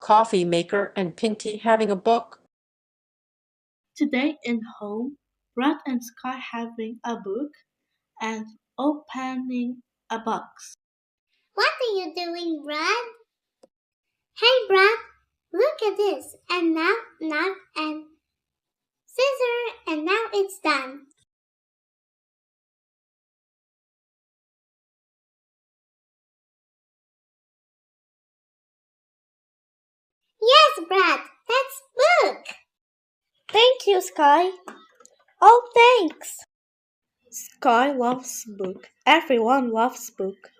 coffee maker and Pinty having a book. Today in home, Brad and Sky having a book and opening a box. What are you doing, Brad? Hey, Brad, look at this. And now, knife and scissor, and now it's done. Yes, Brad, that's book. Thank you, Sky. Oh, thanks. Sky loves book. Everyone loves book.